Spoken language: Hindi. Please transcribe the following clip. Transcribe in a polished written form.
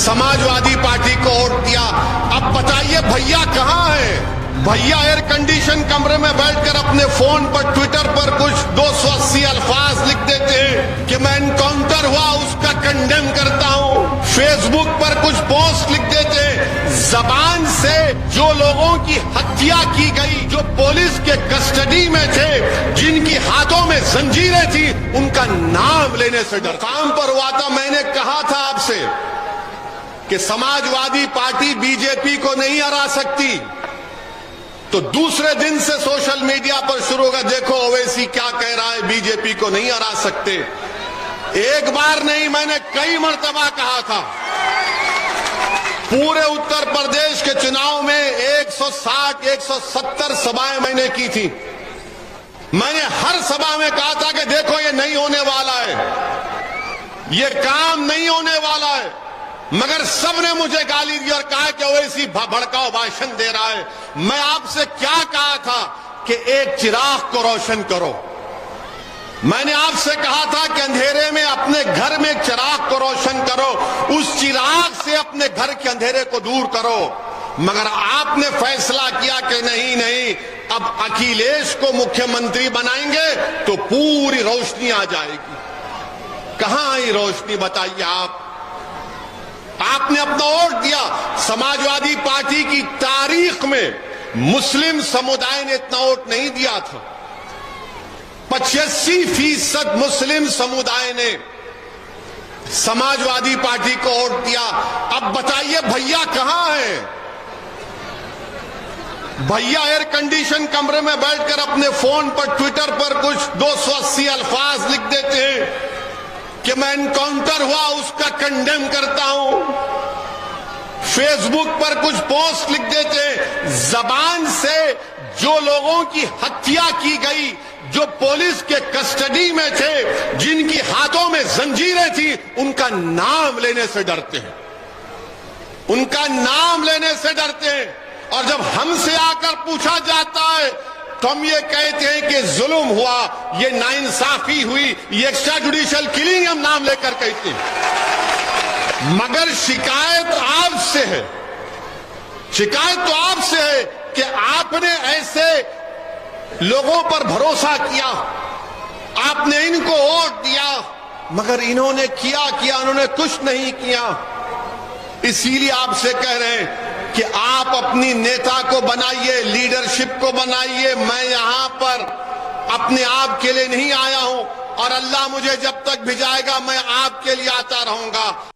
समाजवादी पार्टी को वोट दिया। अब बताइए भैया कहां है? भैया एयर कंडीशन कमरे में बैठकर अपने फोन पर ट्विटर पर कुछ 280 अल्फाज लिख देते हैं कि मैं एनकाउंटर हुआ उसका कंडेम करता हूं। फेसबुक पर कुछ पोस्ट लिख देते हैं। जबान से जो लोगों की हत्या की गई, जो पुलिस के कस्टडी में थे, जिनकी हाथों में जंजीरें थी, उनका नाम लेने से डर। काम पर हुआ था, मैंने कहा था आपसे कि समाजवादी पार्टी बीजेपी को नहीं हरा सकती। तो दूसरे दिन से सोशल मीडिया पर शुरू होगा, देखो ओवैसी क्या कह रहा है, बीजेपी को नहीं हरा सकते। एक बार नहीं, मैंने कई मर्तबा कहा था। पूरे उत्तर प्रदेश के चुनाव में 160-170 सभाएं मैंने की थी। मैंने हर सभा में कहा था कि देखो ये नहीं होने वाला है, ये काम नहीं होने वाला है। मगर सबने मुझे गाली दी और कहा कि ओवैसी भड़काऊ भाषण दे रहा है। मैं आपसे क्या कहा था कि एक चिराग को रोशन करो। मैंने आपसे कहा था कि अंधेरे में अपने घर में एक चिराग को रोशन करो, उस चिराग से अपने घर के अंधेरे को दूर करो। मगर आपने फैसला किया कि नहीं, अब अखिलेश को मुख्यमंत्री बनाएंगे तो पूरी रोशनी आ जाएगी। कहां आई रोशनी बताइए आप? आपने अपना वोट दिया। समाजवादी पार्टी की तारीख में मुस्लिम समुदाय ने इतना वोट नहीं दिया था। 85% मुस्लिम समुदाय ने समाजवादी पार्टी को वोट दिया। अब बताइए भैया कहां है? भैया एयर कंडीशन कमरे में बैठकर अपने फोन पर ट्विटर पर कुछ 280 अल्फाज लिख देते हैं कि मैं एनकाउंटर हुआ उसका कंडेम करता हूं। फेसबुक पर कुछ पोस्ट लिख देते हैं। जबान से जो लोगों की हत्या की गई, जो पुलिस के कस्टडी में थे, जिनकी हाथों में जंजीरें थी, उनका नाम लेने से डरते हैं। उनका नाम लेने से डरते हैं। और जब हमसे आकर पूछा जाता है तो हम ये कहते हैं कि जुल्म हुआ, ये नाइंसाफी हुई, ये एक्स्ट्रा जुडिशियल किलिंग हम नाम लेकर कहते हैं। मगर शिकायत आपसे है, शिकायत तो आपसे है कि आपने ऐसे लोगों पर भरोसा किया, आपने इनको वोट दिया, मगर इन्होंने क्या किया? उन्होंने कुछ नहीं किया। इसीलिए आपसे कह रहे हैं कि आप अपनी नेता को बनाइए, लीडरशिप को बनाइए। मैं यहां पर अपने आप के लिए नहीं आया हूं और अल्लाह मुझे जब तक भिजाएगा मैं आपके लिए आता रहूंगा।